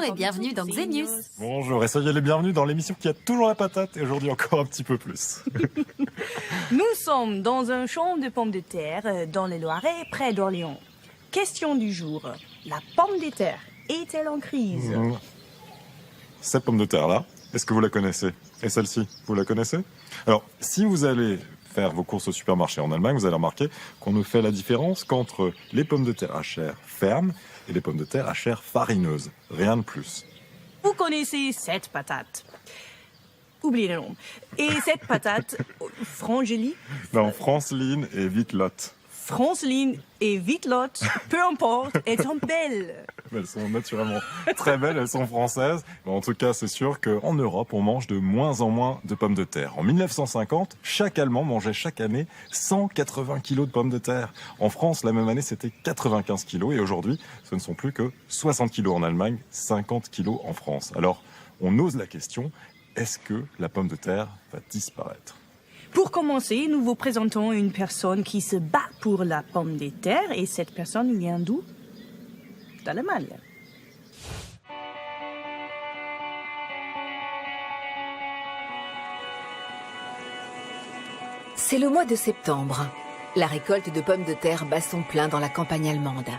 et bienvenue dans Xenius. Bonjour et soyez les bienvenus dans l'émission qui a toujours la patate et aujourd'hui encore un petit peu plus. Nous sommes dans un champ de pommes de terre dans le Loiret, près d'Orléans. Question du jour. La pomme de terre est-elle en crise? Cette pomme de terre là, est-ce que vous la connaissez? Et celle-ci, vous la connaissez? Alors, si vous allez faire vos courses au supermarché en Allemagne, vous allez remarquer qu'on ne fait la différence qu'entre les pommes de terre à chair ferme et les pommes de terre à chair farineuse. Rien de plus. Vous connaissez cette patate? Oubliez le nom. Et cette patate, Frangeli? Non, Franceline et Vitlotte. Franceline et Vitlotte, peu importe, elles sont belles. Elles sont naturellement très belles, elles sont françaises. Mais en tout cas, c'est sûr qu'en Europe, on mange de moins en moins de pommes de terre. En 1950, chaque Allemand mangeait chaque année 180 kilos de pommes de terre. En France, la même année, c'était 95 kilos. Et aujourd'hui, ce ne sont plus que 60 kilos en Allemagne, 50 kilos en France. Alors, on ose la question, est-ce que la pomme de terre va disparaître ? Pour commencer, nous vous présentons une personne qui se bat pour la pomme de terre. Et cette personne vient d'où? D'Allemagne. C'est le mois de septembre. La récolte de pommes de terre bat son plein dans la campagne allemande.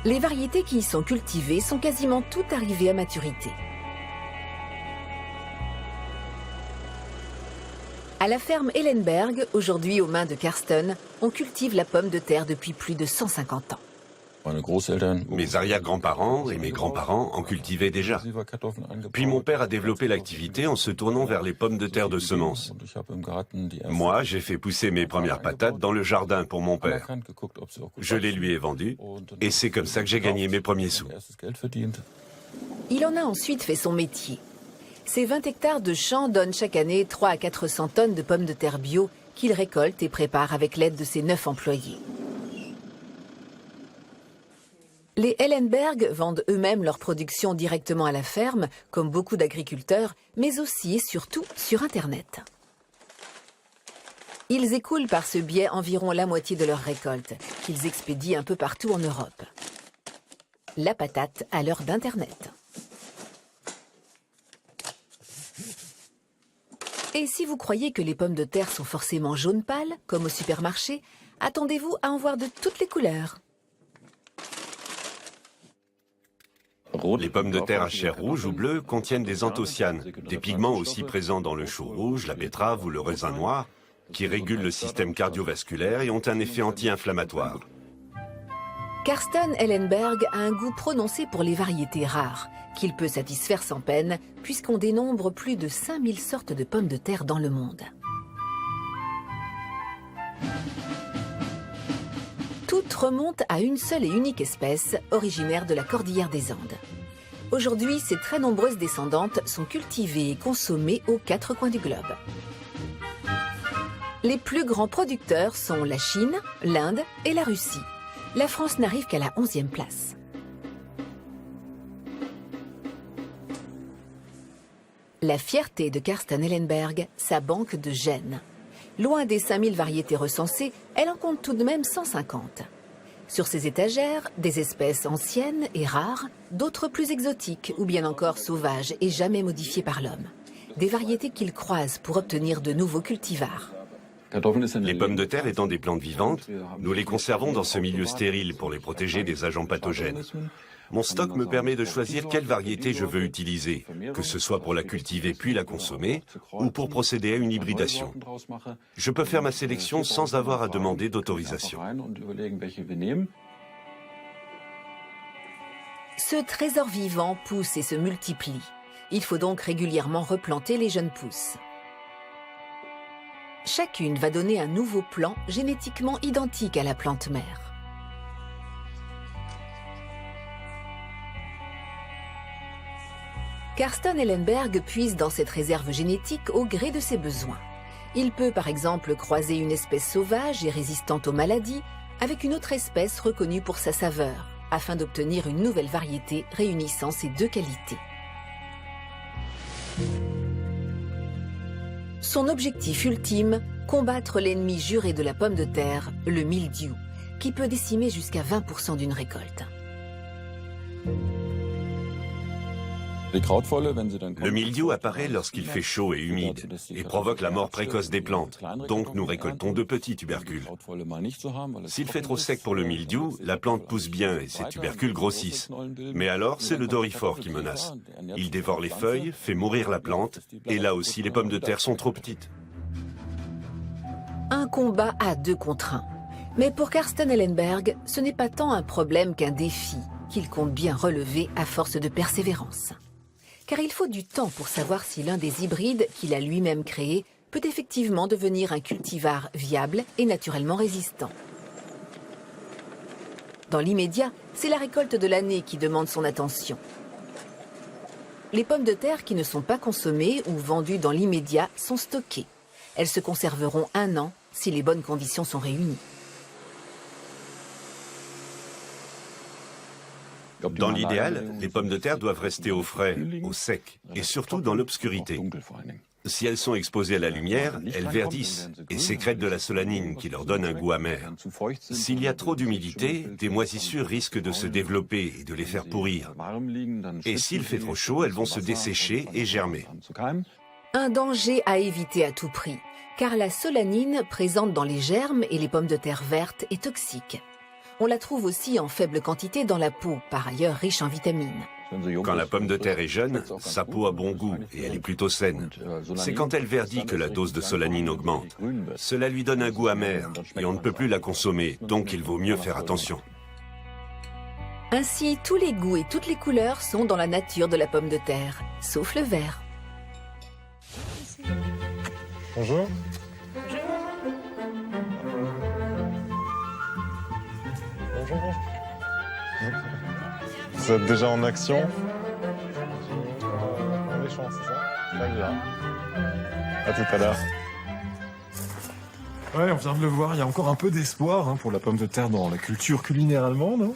Les variétés qui y sont cultivées sont quasiment toutes arrivées à maturité. À la ferme Ellenberg, aujourd'hui aux mains de Karsten, on cultive la pomme de terre depuis plus de 150 ans. Mes arrière-grands-parents et mes grands-parents en cultivaient déjà. Puis mon père a développé l'activité en se tournant vers les pommes de terre de semences. Moi, j'ai fait pousser mes premières patates dans le jardin pour mon père. Je les lui ai vendues et c'est comme ça que j'ai gagné mes premiers sous. Il en a ensuite fait son métier. Ces 20 hectares de champs donnent chaque année 300 à 400 tonnes de pommes de terre bio qu'il récolte et prépare avec l'aide de ses 9 employés. Les Ellenberg vendent eux-mêmes leur production directement à la ferme, comme beaucoup d'agriculteurs, mais aussi et surtout sur Internet. Ils écoulent par ce biais environ la moitié de leur récolte, qu'ils expédient un peu partout en Europe. La patate à l'heure d'Internet. Et si vous croyez que les pommes de terre sont forcément jaune pâle, comme au supermarché, attendez-vous à en voir de toutes les couleurs. Les pommes de terre à chair rouge ou bleue contiennent des anthocyanes, des pigments aussi présents dans le chou rouge, la betterave ou le raisin noir, qui régulent le système cardiovasculaire et ont un effet anti-inflammatoire. Karsten Ellenberg a un goût prononcé pour les variétés rares, qu'il peut satisfaire sans peine, puisqu'on dénombre plus de 5000 sortes de pommes de terre dans le monde. Toutes remontent à une seule et unique espèce, originaire de la cordillère des Andes. Aujourd'hui, ces très nombreuses descendantes sont cultivées et consommées aux 4 coins du globe. Les plus grands producteurs sont la Chine, l'Inde et la Russie. La France n'arrive qu'à la 11e place. La fierté de Karsten Ellenberg, sa banque de gènes. Loin des 5000 variétés recensées, elle en compte tout de même 150. Sur ses étagères, des espèces anciennes et rares, d'autres plus exotiques ou bien encore sauvages et jamais modifiées par l'homme. Des variétés qu'il croise pour obtenir de nouveaux cultivars. Les pommes de terre étant des plantes vivantes, nous les conservons dans ce milieu stérile pour les protéger des agents pathogènes. Mon stock me permet de choisir quelle variété je veux utiliser, que ce soit pour la cultiver puis la consommer, ou pour procéder à une hybridation. Je peux faire ma sélection sans avoir à demander d'autorisation. Ce trésor vivant pousse et se multiplie. Il faut donc régulièrement replanter les jeunes pousses. Chacune va donner un nouveau plant génétiquement identique à la plante mère. Karsten Ellenberg puise dans cette réserve génétique au gré de ses besoins. Il peut par exemple croiser une espèce sauvage et résistante aux maladies avec une autre espèce reconnue pour sa saveur, afin d'obtenir une nouvelle variété réunissant ces deux qualités. Son objectif ultime, combattre l'ennemi juré de la pomme de terre, le mildiou, qui peut décimer jusqu'à 20% d'une récolte. Le mildiou apparaît lorsqu'il fait chaud et humide et provoque la mort précoce des plantes. Donc nous récoltons de petits tubercules. S'il fait trop sec pour le mildiou, la plante pousse bien et ses tubercules grossissent. Mais alors, c'est le doryphore qui menace. Il dévore les feuilles, fait mourir la plante, et là aussi les pommes de terre sont trop petites. Un combat à 2 contre 1. Mais pour Karsten Ellenberg, ce n'est pas tant un problème qu'un défi qu'il compte bien relever à force de persévérance. Car il faut du temps pour savoir si l'un des hybrides qu'il a lui-même créé peut effectivement devenir un cultivar viable et naturellement résistant. Dans l'immédiat, c'est la récolte de l'année qui demande son attention. Les pommes de terre qui ne sont pas consommées ou vendues dans l'immédiat sont stockées. Elles se conserveront 1 an si les bonnes conditions sont réunies. Dans l'idéal, les pommes de terre doivent rester au frais, au sec, et surtout dans l'obscurité. Si elles sont exposées à la lumière, elles verdissent et sécrètent de la solanine qui leur donne un goût amer. S'il y a trop d'humidité, des moisissures risquent de se développer et de les faire pourrir. Et s'il fait trop chaud, elles vont se dessécher et germer. Un danger à éviter à tout prix, car la solanine présente dans les germes et les pommes de terre vertes est toxique. On la trouve aussi en faible quantité dans la peau, par ailleurs riche en vitamines. Quand la pomme de terre est jeune, sa peau a bon goût et elle est plutôt saine. C'est quand elle verdit que la dose de solanine augmente. Cela lui donne un goût amer et on ne peut plus la consommer, donc il vaut mieux faire attention. Ainsi, tous les goûts et toutes les couleurs sont dans la nature de la pomme de terre, sauf le vert. Bonjour. Bonjour. Vous êtes déjà en action? Dans les champs, c'est ça? Très bien. À tout à l'heure. Ouais, on vient de le voir, il y a encore un peu d'espoir pour la pomme de terre dans la culture culinaire allemande. Hein.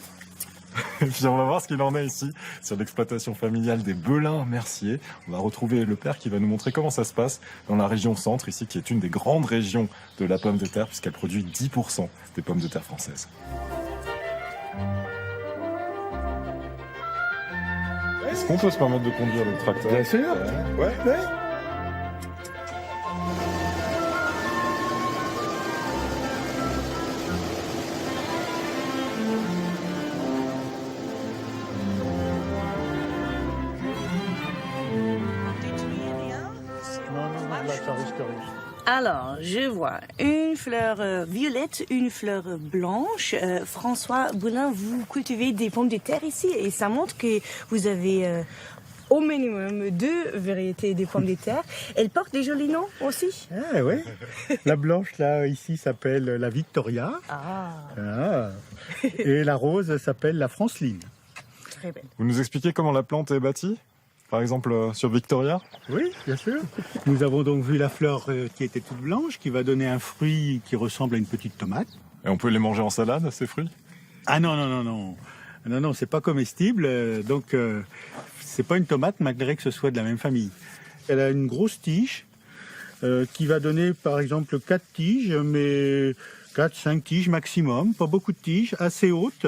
Et puis on va voir ce qu'il en est ici, sur l'exploitation familiale des Belin Mercier. On va retrouver le père qui va nous montrer comment ça se passe dans la région centre, ici, qui est une des grandes régions de la pomme de terre, puisqu'elle produit 10% des pommes de terre françaises. Est-ce qu'on peut se permettre de conduire le tracteur? Bien sûr. Ouais. Alors, je vois une fleur violette, une fleur blanche. François Boulin, vous cultivez des pommes de terre ici et ça montre que vous avez au minimum 2 variétés de pommes de terre. Elles portent des jolis noms aussi. Ah oui. La blanche là ici s'appelle la Victoria. Ah, Et la rose s'appelle la Franceline. très belle. Vous nous expliquez comment la plante est bâtie? Par exemple, sur Victoria? Oui, bien sûr. Nous avons donc vu la fleur qui était toute blanche, qui va donner un fruit qui ressemble à une petite tomate. Et on peut les manger en salade, ces fruits? Ah non, c'est pas comestible, donc c'est pas une tomate malgré que ce soit de la même famille. Elle a une grosse tige qui va donner par exemple 4 tiges, mais 4-5 tiges maximum, pas beaucoup de tiges, assez hautes,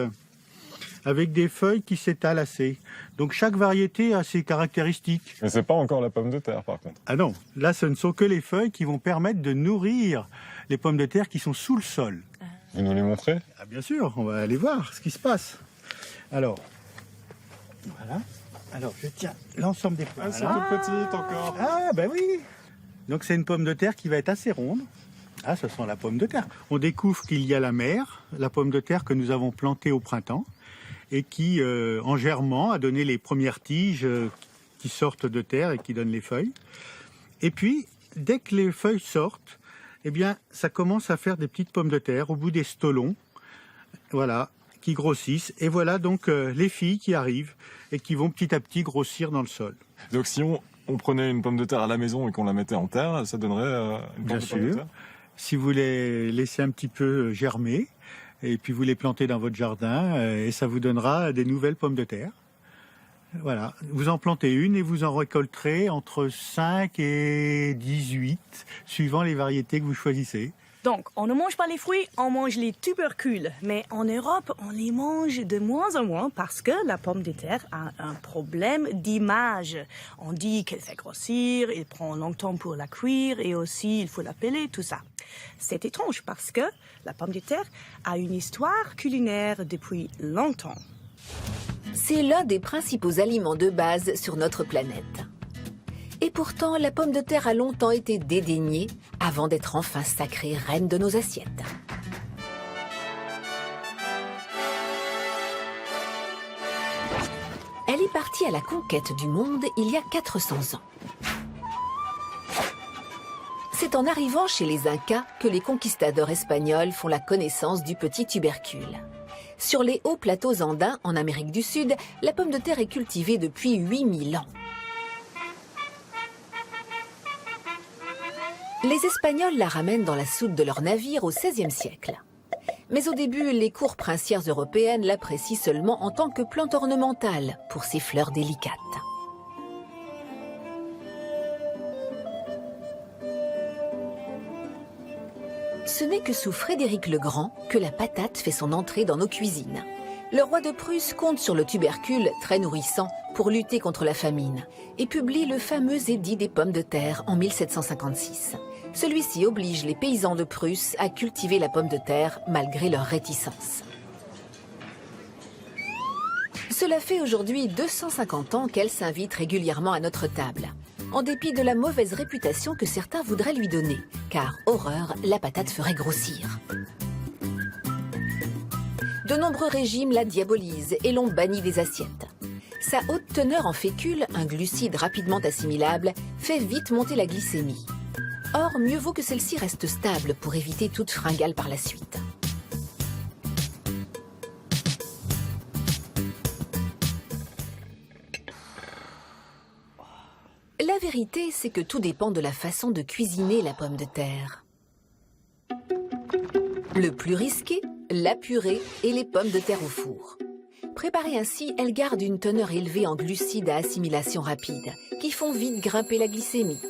avec des feuilles qui s'étalent assez. Donc chaque variété a ses caractéristiques. Mais c'est pas encore la pomme de terre, par contre. Ah non, là ce ne sont que les feuilles qui vont permettre de nourrir les pommes de terre qui sont sous le sol. Vous nous les montrez? Ah bien sûr, on va aller voir ce qui se passe. Alors, voilà. Alors je tiens l'ensemble des pommes. Elles sont toutes petites encore. Ah ben oui. Donc c'est une pomme de terre qui va être assez ronde. Ah, ce sont la pomme de terre. On découvre qu'il y a la mère, la pomme de terre que nous avons plantée au printemps et qui, en germant, a donné les premières tiges qui sortent de terre et qui donnent les feuilles. Et puis, dès que les feuilles sortent, eh bien, ça commence à faire des petites pommes de terre au bout des stolons, voilà, qui grossissent. Et voilà donc les filles qui arrivent et qui vont petit à petit grossir dans le sol. Donc si on prenait une pomme de terre à la maison et qu'on la mettait en terre, ça donnerait une Bien pomme de terre? sûr. Si vous les laissez un petit peu germer, et puis vous les plantez dans votre jardin, et ça vous donnera des nouvelles pommes de terre. Voilà, vous en plantez une et vous en récolterez entre 5 et 18, suivant les variétés que vous choisissez. Donc, on ne mange pas les fruits, on mange les tubercules. Mais en Europe, on les mange de moins en moins parce que la pomme de terre a un problème d'image. On dit qu'elle fait grossir, il prend longtemps pour la cuire et aussi il faut la peler, tout ça. C'est étrange parce que la pomme de terre a une histoire culinaire depuis longtemps. C'est l'un des principaux aliments de base sur notre planète. Et pourtant, la pomme de terre a longtemps été dédaignée avant d'être enfin sacrée reine de nos assiettes. Elle est partie à la conquête du monde il y a 400 ans. C'est en arrivant chez les Incas que les conquistadors espagnols font la connaissance du petit tubercule. Sur les hauts plateaux andins, en Amérique du Sud, la pomme de terre est cultivée depuis 8000 ans. Les Espagnols la ramènent dans la soute de leur navire au XVIe siècle. Mais au début, les cours princières européennes l'apprécient seulement en tant que plante ornementale pour ses fleurs délicates. Ce n'est que sous Frédéric le Grand que la patate fait son entrée dans nos cuisines. Le roi de Prusse compte sur le tubercule, très nourrissant, pour lutter contre la famine, et publie le fameux édit des pommes de terre en 1756. Celui-ci oblige les paysans de Prusse à cultiver la pomme de terre malgré leur réticence. Cela fait aujourd'hui 250 ans qu'elle s'invite régulièrement à notre table, en dépit de la mauvaise réputation que certains voudraient lui donner, car horreur, la patate ferait grossir. De nombreux régimes la diabolisent et l'ont bannie des assiettes. Sa haute teneur en fécule, un glucide rapidement assimilable, fait vite monter la glycémie. Or, mieux vaut que celle-ci reste stable pour éviter toute fringale par la suite. La vérité, c'est que tout dépend de la façon de cuisiner la pomme de terre. Le plus risqué, la purée et les pommes de terre au four. Préparées ainsi, elles gardent une teneur élevée en glucides à assimilation rapide, qui font vite grimper la glycémie.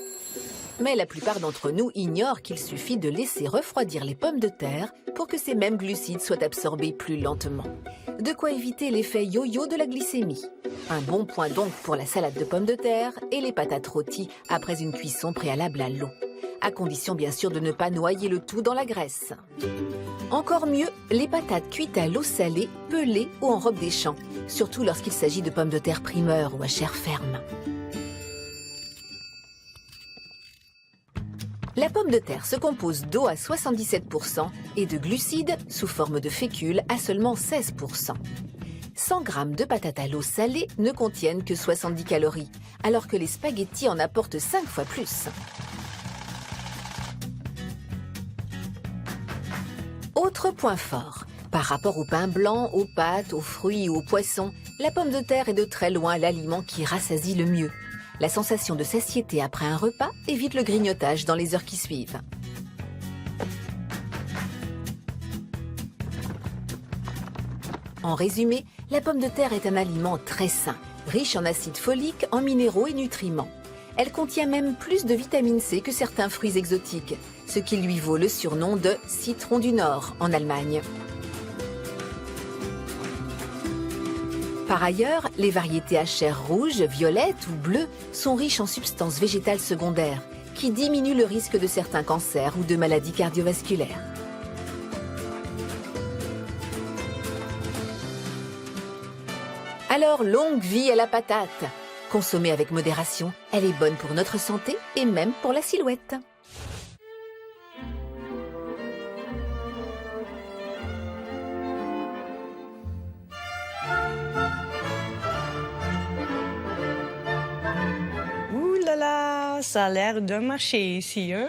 Mais la plupart d'entre nous ignorent qu'il suffit de laisser refroidir les pommes de terre pour que ces mêmes glucides soient absorbés plus lentement. De quoi éviter l'effet yo-yo de la glycémie. Un bon point donc pour la salade de pommes de terre et les patates rôties après une cuisson préalable à l'eau. À condition bien sûr de ne pas noyer le tout dans la graisse. Encore mieux, les patates cuites à l'eau salée, pelées ou en robe des champs, surtout lorsqu'il s'agit de pommes de terre primeur ou à chair ferme. La pomme de terre se compose d'eau à 77% et de glucides sous forme de fécule à seulement 16%. 100 g de patates à l'eau salée ne contiennent que 70 calories, alors que les spaghettis en apportent 5 fois plus. Autre point fort, par rapport au pain blanc, aux pâtes, aux fruits ou aux poissons, la pomme de terre est de très loin l'aliment qui rassasie le mieux. La sensation de satiété après un repas évite le grignotage dans les heures qui suivent. En résumé, la pomme de terre est un aliment très sain, riche en acide folique, en minéraux et nutriments. Elle contient même plus de vitamine C que certains fruits exotiques, ce qui lui vaut le surnom de « citron du Nord » en Allemagne. Par ailleurs, les variétés à chair rouge, violette ou bleue sont riches en substances végétales secondaires qui diminuent le risque de certains cancers ou de maladies cardiovasculaires. Alors, longue vie à la patate! Consommée avec modération, elle est bonne pour notre santé et même pour la silhouette. Ça a l'air de marcher ici, hein?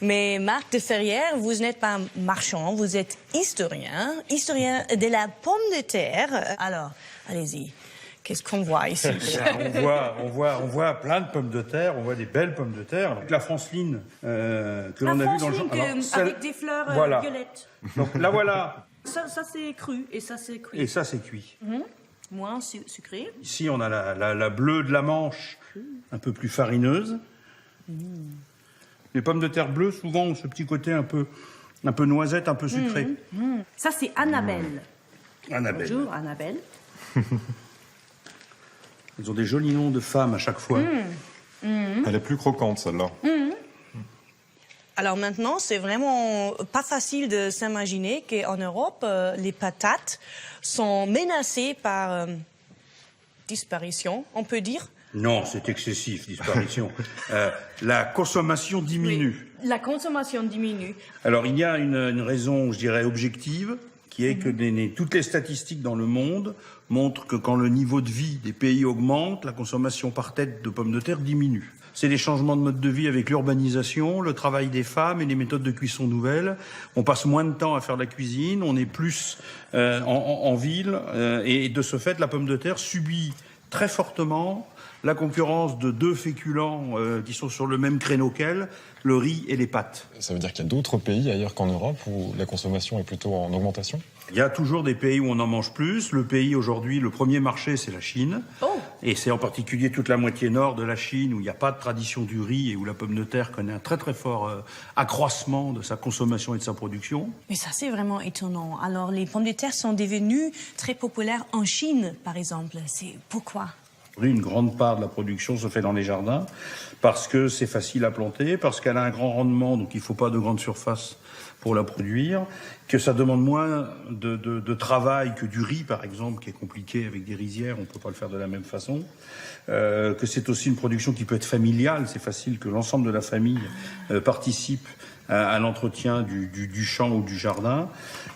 Mais Marc de Ferrière, vous n'êtes pas marchand, vous êtes historien de la pomme de terre. Alors, allez-y. Qu'est-ce qu'on voit ici? on voit plein de pommes de terre, on voit des belles pommes de terre. Donc, la franceline que l'on a vue dans le genre. Avec des fleurs voilà. violettes. Donc là voilà. Ça c'est cru et ça c'est cuit. Et ça c'est cuit. Moins sucré. Ici on a la bleue de la Manche, un peu plus farineuse. Les pommes de terre bleues souvent ont ce petit côté un peu Un peu noisette, un peu sucré. Ça, c'est Annabelle. Annabelle. Bonjour, Annabelle. Ils ont des jolis noms de femmes à chaque fois. Elle est plus croquante, celle-là. Alors maintenant, c'est vraiment pas facile de s'imaginer qu'en Europe, les patates sont menacées par disparition, on peut dire. Non, c'est excessif, disparition. La consommation diminue. Oui, la consommation diminue. Alors, il y a une raison, je dirais, objective, qui est que toutes les statistiques dans le monde montrent que quand le niveau de vie des pays augmente, la consommation par tête de pommes de terre diminue. C'est des changements de mode de vie avec l'urbanisation, le travail des femmes et les méthodes de cuisson nouvelles. On passe moins de temps à faire de la cuisine, on est plus en ville, et de ce fait, la pomme de terre subit très fortement la concurrence de deux féculents qui sont sur le même créneau qu'elle, le riz et les pâtes. Ça veut dire qu'il y a d'autres pays ailleurs qu'en Europe où la consommation est plutôt en augmentation? Il y a toujours des pays où on en mange plus. Le pays aujourd'hui, le premier marché, c'est la Chine. Oh. Et c'est en particulier toute la moitié nord de la Chine où il n'y a pas de tradition du riz et où la pomme de terre connaît un très très fort accroissement de sa consommation et de sa production. Mais ça, c'est vraiment étonnant. Alors, les pommes de terre sont devenues très populaires en Chine, par exemple. C'est pourquoi? Une grande part de la production se fait dans les jardins parce que c'est facile à planter, parce qu'elle a un grand rendement, donc il ne faut pas de grande surface pour la produire, que ça demande moins de travail que du riz, par exemple, qui est compliqué avec des rizières, on ne peut pas le faire de la même façon, que c'est aussi une production qui peut être familiale, c'est facile que l'ensemble de la famille participe à l'entretien du champ ou du jardin.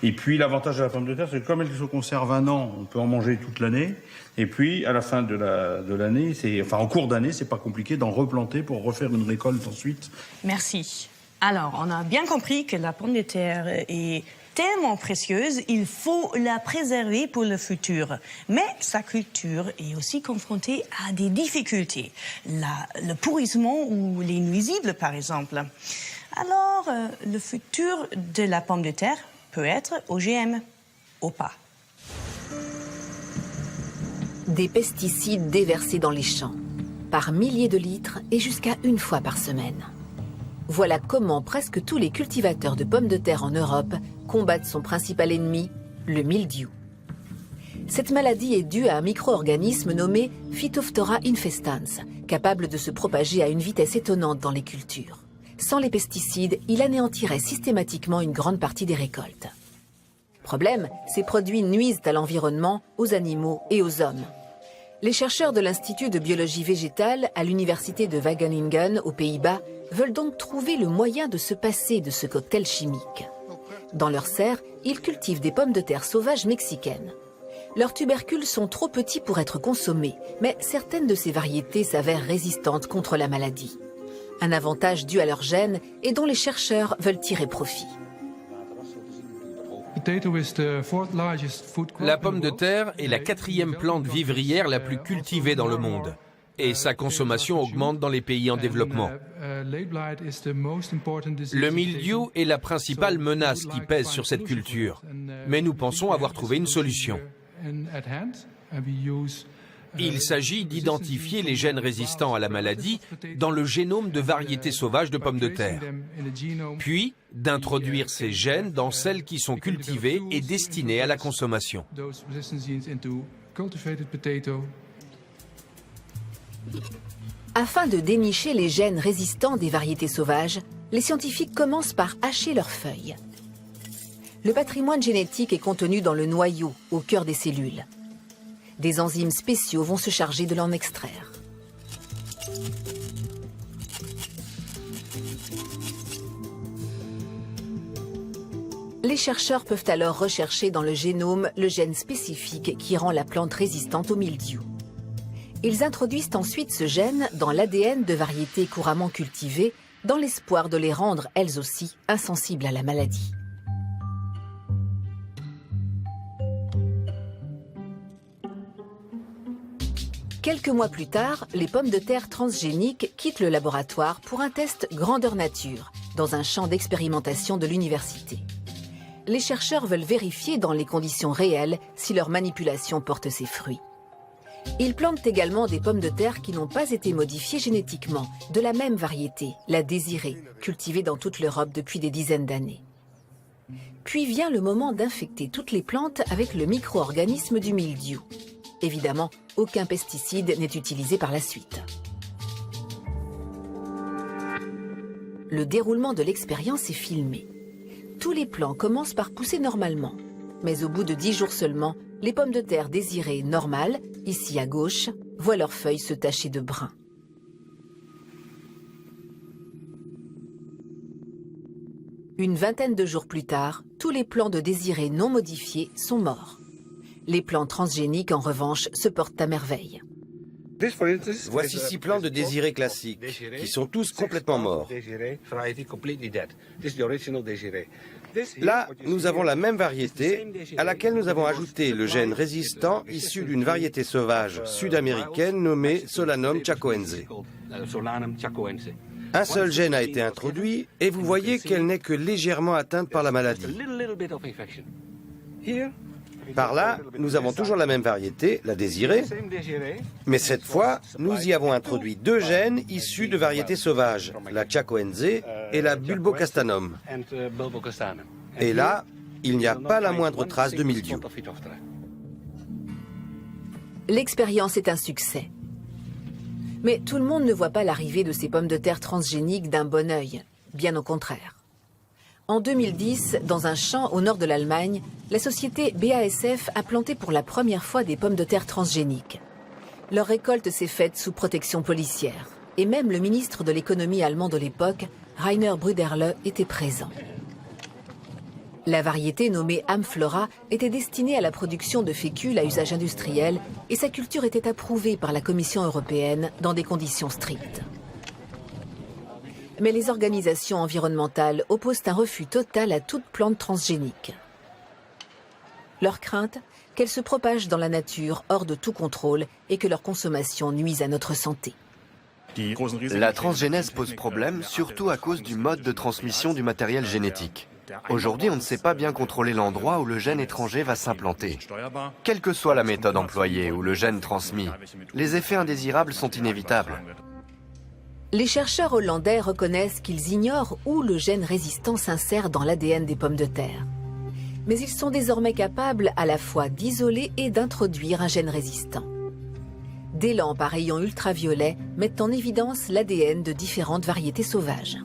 Et puis l'avantage de la pomme de terre, c'est que comme elle se conserve 1 an, on peut en manger toute l'année. Et puis à la fin de l'année, en cours d'année, c'est pas compliqué d'en replanter pour refaire une récolte ensuite. Merci. Alors, on a bien compris que la pomme de terre est tellement précieuse, il faut la préserver pour le futur. Mais sa culture est aussi confrontée à des difficultés. Le pourrissement ou les nuisibles, par exemple. Alors, le futur de la pomme de terre peut être OGM ou pas. Des pesticides déversés dans les champs, par milliers de litres et jusqu'à 1 fois par semaine. Voilà comment presque tous les cultivateurs de pommes de terre en Europe combattent son principal ennemi, le mildiou. Cette maladie est due à un micro-organisme nommé Phytophthora infestans, capable de se propager à une vitesse étonnante dans les cultures. Sans les pesticides, il anéantirait systématiquement une grande partie des récoltes. Problème, ces produits nuisent à l'environnement, aux animaux et aux hommes. Les chercheurs de l'Institut de biologie végétale à l'université de Wageningen aux Pays-Bas veulent donc trouver le moyen de se passer de ce cocktail chimique. Dans leur serre, ils cultivent des pommes de terre sauvages mexicaines. Leurs tubercules sont trop petits pour être consommés, mais certaines de ces variétés s'avèrent résistantes contre la maladie. Un avantage dû à leur gène et dont les chercheurs veulent tirer profit. La pomme de terre est la 4e plante vivrière la plus cultivée dans le monde. Et sa consommation augmente dans les pays en développement. Le mildiou est la principale menace qui pèse sur cette culture. Mais nous pensons avoir trouvé une solution. Il s'agit d'identifier les gènes résistants à la maladie dans le génome de variétés sauvages de pommes de terre, puis d'introduire ces gènes dans celles qui sont cultivées et destinées à la consommation. Afin de dénicher les gènes résistants des variétés sauvages, les scientifiques commencent par hacher leurs feuilles. Le patrimoine génétique est contenu dans le noyau, au cœur des cellules. Des enzymes spéciaux vont se charger de l'en extraire. Les chercheurs peuvent alors rechercher dans le génome le gène spécifique qui rend la plante résistante au mildiou. Ils introduisent ensuite ce gène dans l'ADN de variétés couramment cultivées dans l'espoir de les rendre, elles aussi, insensibles à la maladie. Quelques mois plus tard, les pommes de terre transgéniques quittent le laboratoire pour un test grandeur nature, dans un champ d'expérimentation de l'université. Les chercheurs veulent vérifier dans les conditions réelles si leur manipulation porte ses fruits. Ils plantent également des pommes de terre qui n'ont pas été modifiées génétiquement, de la même variété, la désirée, cultivée dans toute l'Europe depuis des dizaines d'années. Puis vient le moment d'infecter toutes les plantes avec le micro-organisme du mildiou. Évidemment, aucun pesticide n'est utilisé par la suite. Le déroulement de l'expérience est filmé. Tous les plants commencent par pousser normalement. Mais au bout de 10 jours seulement, les pommes de terre désirées normales, ici à gauche, voient leurs feuilles se tacher de brun. Une vingtaine de jours plus tard, tous les plants de désirés non modifiés sont morts. Les plants transgéniques, en revanche, se portent à merveille. Voici 6 plants de désirés classiques, qui sont tous complètement morts. Là, nous avons la même variété, à laquelle nous avons ajouté le gène résistant issu d'une variété sauvage sud-américaine nommée Solanum chacoense. Un seul gène a été introduit, et vous voyez qu'elle n'est que légèrement atteinte par la maladie. Par là, nous avons toujours la même variété, la désirée, mais cette fois, nous y avons introduit 2 gènes issus de variétés sauvages, la chacoense et la bulbocastanum. Et là, il n'y a pas la moindre trace de mildiou. L'expérience est un succès. Mais tout le monde ne voit pas l'arrivée de ces pommes de terre transgéniques d'un bon œil, bien au contraire. En 2010, dans un champ au nord de l'Allemagne, la société BASF a planté pour la première fois des pommes de terre transgéniques. Leur récolte s'est faite sous protection policière. Et même le ministre de l'économie allemand de l'époque, Rainer Brüderle, était présent. La variété nommée Amflora était destinée à la production de fécule à usage industriel et sa culture était approuvée par la Commission européenne dans des conditions strictes. Mais les organisations environnementales opposent un refus total à toute plante transgénique. Leur crainte, qu'elle se propage dans la nature hors de tout contrôle et que leur consommation nuise à notre santé. La transgénèse pose problème, surtout à cause du mode de transmission du matériel génétique. Aujourd'hui, on ne sait pas bien contrôler l'endroit où le gène étranger va s'implanter. Quelle que soit la méthode employée ou le gène transmis, les effets indésirables sont inévitables. Les chercheurs hollandais reconnaissent qu'ils ignorent où le gène résistant s'insère dans l'ADN des pommes de terre. Mais ils sont désormais capables à la fois d'isoler et d'introduire un gène résistant. Des lampes à rayons ultraviolets mettent en évidence l'ADN de différentes variétés sauvages.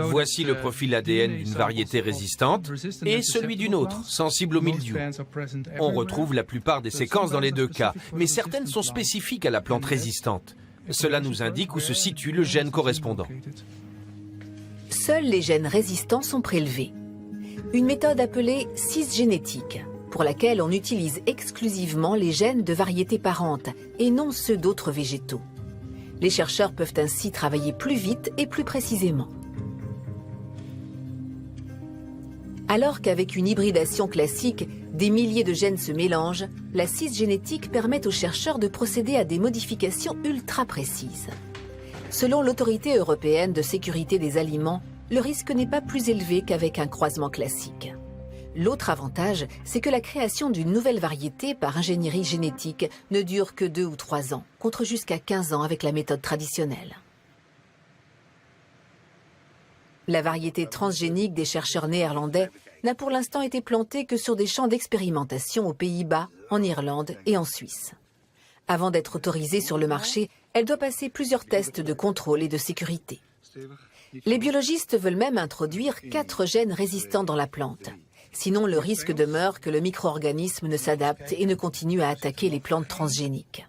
Voici le profil ADN d'une variété résistante et celui d'une autre, sensible au mildiou. On retrouve la plupart des séquences dans les 2 cas, mais certaines sont spécifiques à la plante résistante. Cela nous indique où se situe le gène correspondant. Seuls les gènes résistants sont prélevés. Une méthode appelée cisgénétique, pour laquelle on utilise exclusivement les gènes de variétés parentes et non ceux d'autres végétaux. Les chercheurs peuvent ainsi travailler plus vite et plus précisément. Alors qu'avec une hybridation classique, des milliers de gènes se mélangent, la cisgénétique permet aux chercheurs de procéder à des modifications ultra précises. Selon l'Autorité européenne de sécurité des aliments, le risque n'est pas plus élevé qu'avec un croisement classique. L'autre avantage, c'est que la création d'une nouvelle variété par ingénierie génétique ne dure que 2 ou 3 ans, contre jusqu'à 15 ans avec la méthode traditionnelle. La variété transgénique des chercheurs néerlandais n'a pour l'instant été plantée que sur des champs d'expérimentation aux Pays-Bas, en Irlande et en Suisse. Avant d'être autorisée sur le marché, elle doit passer plusieurs tests de contrôle et de sécurité. Les biologistes veulent même introduire 4 gènes résistants dans la plante. Sinon, le risque demeure que le micro-organisme ne s'adapte et ne continue à attaquer les plantes transgéniques.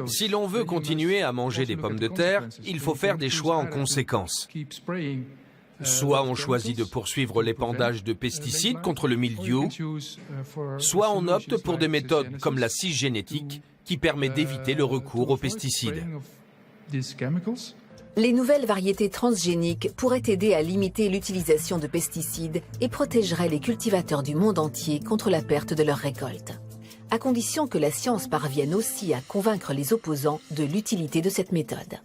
Si l'on veut continuer à manger des pommes de terre, il faut faire des choix en conséquence. Soit on choisit de poursuivre l'épandage de pesticides contre le mildiou, soit on opte pour des méthodes comme la cisgénétique qui permet d'éviter le recours aux pesticides. Les nouvelles variétés transgéniques pourraient aider à limiter l'utilisation de pesticides et protégeraient les cultivateurs du monde entier contre la perte de leurs récoltes, à condition que la science parvienne aussi à convaincre les opposants de l'utilité de cette méthode.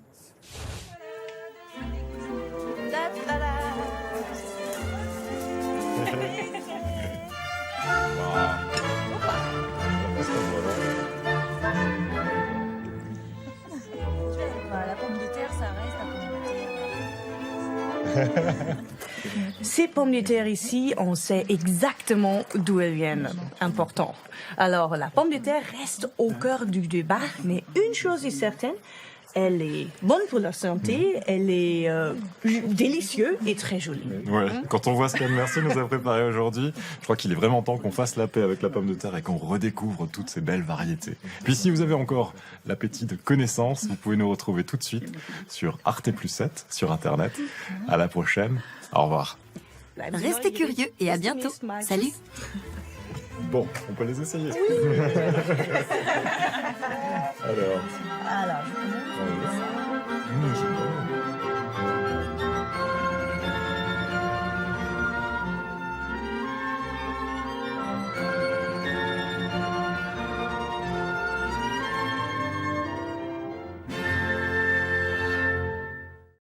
La pomme de terre, ça reste un peu Ces pommes de terre ici, on sait exactement d'où elles viennent. Important. Alors, la pomme de terre reste au cœur du débat, mais une chose est certaine, elle est bonne pour la santé, elle est délicieuse et très jolie. Ouais. Quand on voit ce qu'Anne Mercier nous a préparé aujourd'hui, je crois qu'il est vraiment temps qu'on fasse la paix avec la pomme de terre et qu'on redécouvre toutes ces belles variétés. Puis si vous avez encore l'appétit de connaissances, vous pouvez nous retrouver tout de suite sur Arte Plus 7 sur Internet. À la prochaine. Au revoir. Restez curieux et à bientôt. Salut. Bon, on peut les essayer. Alors. Alors, J'aime bien.